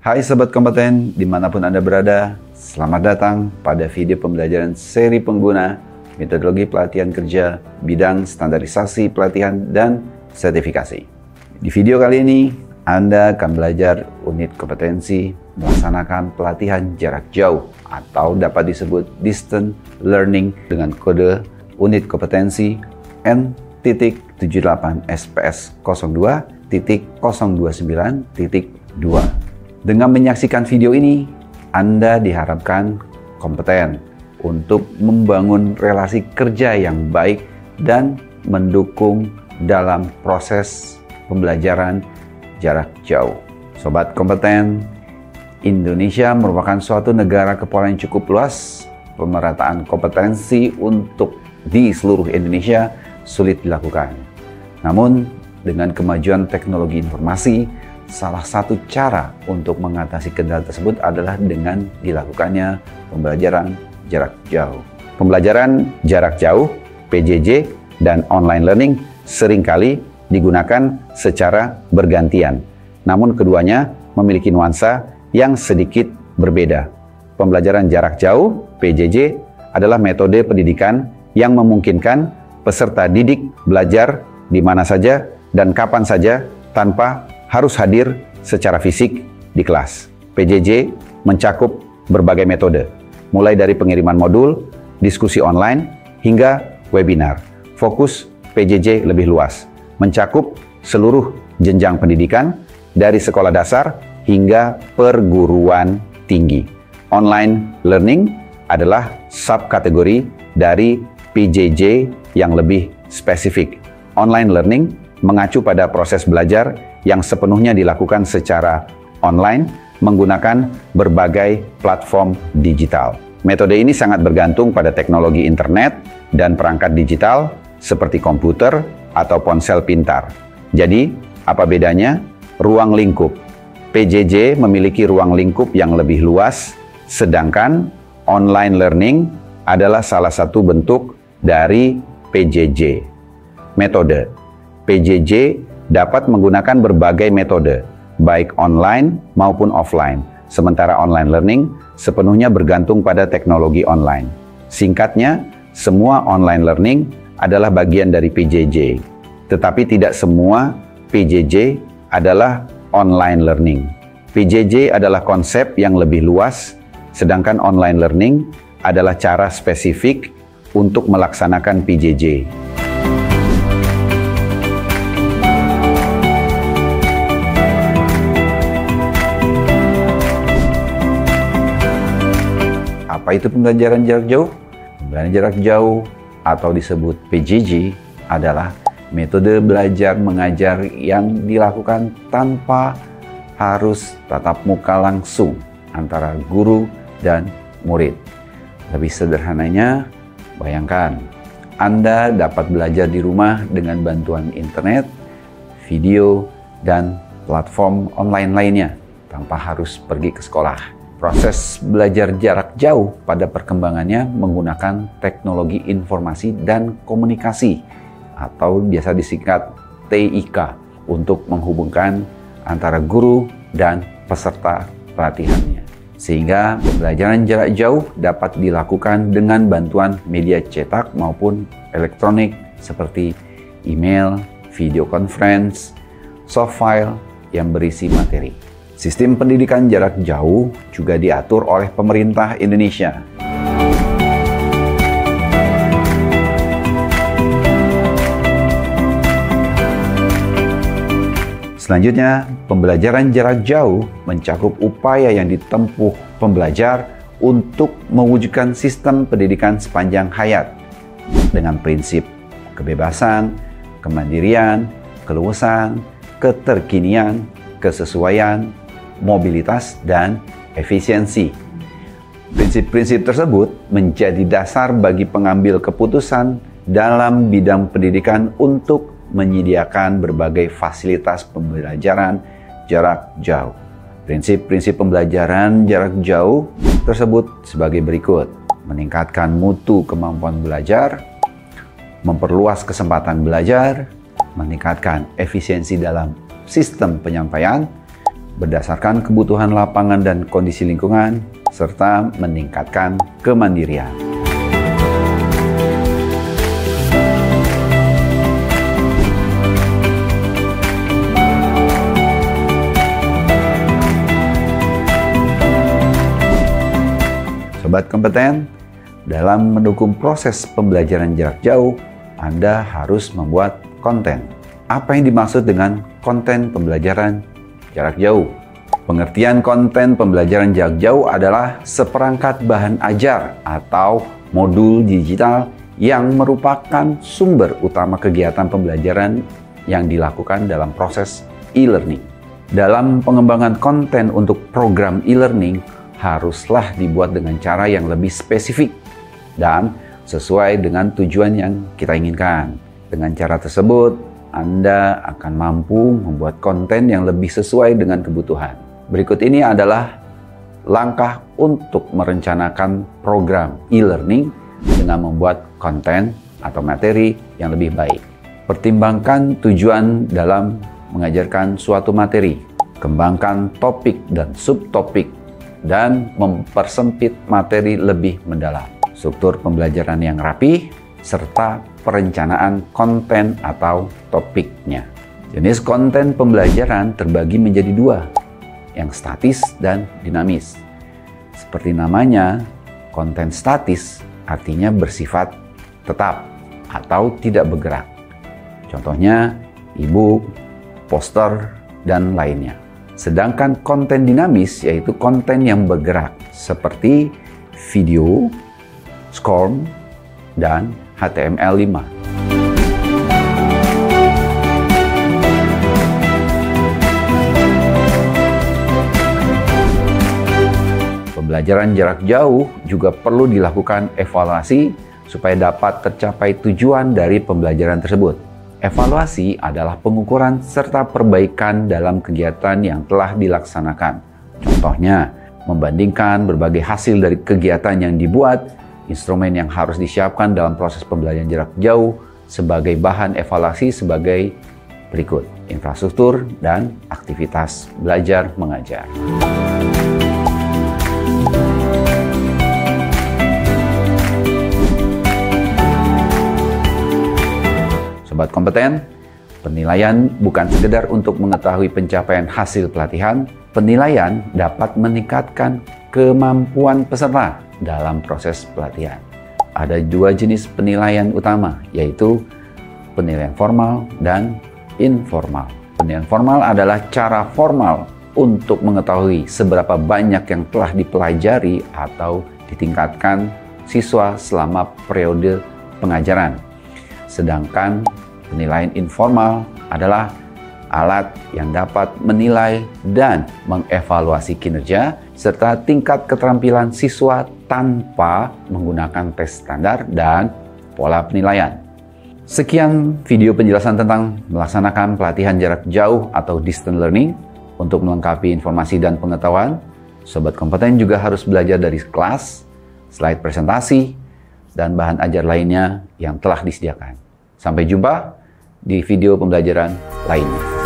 Hai Sobat Kompeten, dimanapun Anda berada, selamat datang pada video pembelajaran seri pengguna metodologi pelatihan kerja, bidang standarisasi pelatihan dan sertifikasi. Di video kali ini, Anda akan belajar unit kompetensi melaksanakan pelatihan jarak jauh atau dapat disebut distance learning dengan kode unit kompetensi N.78 SPS 02.029.2. Dengan menyaksikan video ini, Anda diharapkan kompeten untuk membangun relasi kerja yang baik dan mendukung dalam proses pembelajaran jarak jauh. Sobat kompeten, Indonesia merupakan suatu negara kepulauan yang cukup luas. Pemerataan kompetensi untuk di seluruh Indonesia sulit dilakukan. Namun, dengan kemajuan teknologi informasi, salah satu cara untuk mengatasi kendala tersebut adalah dengan dilakukannya pembelajaran jarak jauh. Pembelajaran jarak jauh, PJJ, dan online learning seringkali digunakan secara bergantian. Namun keduanya memiliki nuansa yang sedikit berbeda. Pembelajaran jarak jauh, PJJ, adalah metode pendidikan yang memungkinkan peserta didik belajar di mana saja dan kapan saja tanpa harus hadir secara fisik di kelas. PJJ mencakup berbagai metode, mulai dari pengiriman modul, diskusi online, hingga webinar. Fokus PJJ lebih luas, mencakup seluruh jenjang pendidikan dari sekolah dasar hingga perguruan tinggi. Online learning adalah subkategori dari PJJ yang lebih spesifik. Online learning mengacu pada proses belajar yang sepenuhnya dilakukan secara online menggunakan berbagai platform digital. Metode ini sangat bergantung pada teknologi internet dan perangkat digital seperti komputer atau ponsel pintar. Jadi, apa bedanya? Ruang lingkup. PJJ memiliki ruang lingkup yang lebih luas, sedangkan online learning adalah salah satu bentuk dari PJJ. Metode. PJJ dapat menggunakan berbagai metode, baik online maupun offline. Sementara online learning sepenuhnya bergantung pada teknologi online. Singkatnya, semua online learning adalah bagian dari PJJ. Tetapi tidak semua PJJ adalah online learning. PJJ adalah konsep yang lebih luas, sedangkan online learning adalah cara spesifik untuk melaksanakan PJJ. Apa itu pembelajaran jarak jauh? Pembelajaran jarak jauh atau disebut PJJ adalah metode belajar mengajar yang dilakukan tanpa harus tatap muka langsung antara guru dan murid. Lebih sederhananya, bayangkan Anda dapat belajar di rumah dengan bantuan internet, video, dan platform online lainnya tanpa harus pergi ke sekolah. Proses belajar jarak jauh pada perkembangannya menggunakan teknologi informasi dan komunikasi atau biasa disingkat TIK untuk menghubungkan antara guru dan peserta pelatihannya. Sehingga pembelajaran jarak jauh dapat dilakukan dengan bantuan media cetak maupun elektronik seperti email, video conference, soft file yang berisi materi. Sistem pendidikan jarak jauh juga diatur oleh pemerintah Indonesia. Selanjutnya, pembelajaran jarak jauh mencakup upaya yang ditempuh pembelajar untuk mewujudkan sistem pendidikan sepanjang hayat dengan prinsip kebebasan, kemandirian, keluasan, keterkinian, kesesuaian, mobilitas, dan efisiensi. Prinsip-prinsip tersebut menjadi dasar bagi pengambil keputusan dalam bidang pendidikan untuk menyediakan berbagai fasilitas pembelajaran jarak jauh. Prinsip-prinsip pembelajaran jarak jauh tersebut sebagai berikut: meningkatkan mutu kemampuan belajar, memperluas kesempatan belajar, meningkatkan efisiensi dalam sistem penyampaian, berdasarkan kebutuhan lapangan dan kondisi lingkungan, serta meningkatkan kemandirian. Sobat kompeten, dalam mendukung proses pembelajaran jarak jauh, Anda harus membuat konten. Apa yang dimaksud dengan konten pembelajaran jarak jauh? Pengertian konten pembelajaran jarak jauh adalah seperangkat bahan ajar atau modul digital yang merupakan sumber utama kegiatan pembelajaran yang dilakukan dalam proses e-learning. Dalam pengembangan konten untuk program e-learning, haruslah dibuat dengan cara yang lebih spesifik dan sesuai dengan tujuan yang kita inginkan. Dengan cara tersebut, Anda akan mampu membuat konten yang lebih sesuai dengan kebutuhan. Berikut ini adalah langkah untuk merencanakan program e-learning dengan membuat konten atau materi yang lebih baik. Pertimbangkan tujuan dalam mengajarkan suatu materi. Kembangkan topik dan subtopik dan mempersempit materi lebih mendalam. Struktur pembelajaran yang rapi, serta perencanaan konten atau topiknya. Jenis konten pembelajaran terbagi menjadi dua, yang statis dan dinamis. Seperti namanya, konten statis artinya bersifat tetap atau tidak bergerak. Contohnya, e-book, poster, dan lainnya. Sedangkan konten dinamis yaitu konten yang bergerak seperti video, SCORM, dan HTML5. Pembelajaran jarak jauh juga perlu dilakukan evaluasi supaya dapat tercapai tujuan dari pembelajaran tersebut. Evaluasi adalah pengukuran serta perbaikan dalam kegiatan yang telah dilaksanakan. Contohnya, membandingkan berbagai hasil dari kegiatan yang dibuat, instrumen yang harus disiapkan dalam proses pembelajaran jarak jauh sebagai bahan evaluasi sebagai berikut: infrastruktur dan aktivitas belajar mengajar. Sobat kompeten, penilaian bukan sekedar untuk mengetahui pencapaian hasil pelatihan. Penilaian dapat meningkatkan kemampuan peserta dalam proses pelatihan. Ada dua jenis penilaian utama, yaitu penilaian formal dan informal. Penilaian formal adalah cara formal untuk mengetahui seberapa banyak yang telah dipelajari atau ditingkatkan siswa selama periode pengajaran. Sedangkan penilaian informal adalah alat yang dapat menilai dan mengevaluasi kinerja serta tingkat keterampilan siswa tanpa menggunakan tes standar dan pola penilaian. Sekian video penjelasan tentang melaksanakan pelatihan jarak jauh atau distance learning. Untuk melengkapi informasi dan pengetahuan, Sobat Kompeten juga harus belajar dari kelas, slide presentasi, dan bahan ajar lainnya yang telah disediakan. Sampai jumpa di video pembelajaran lainnya.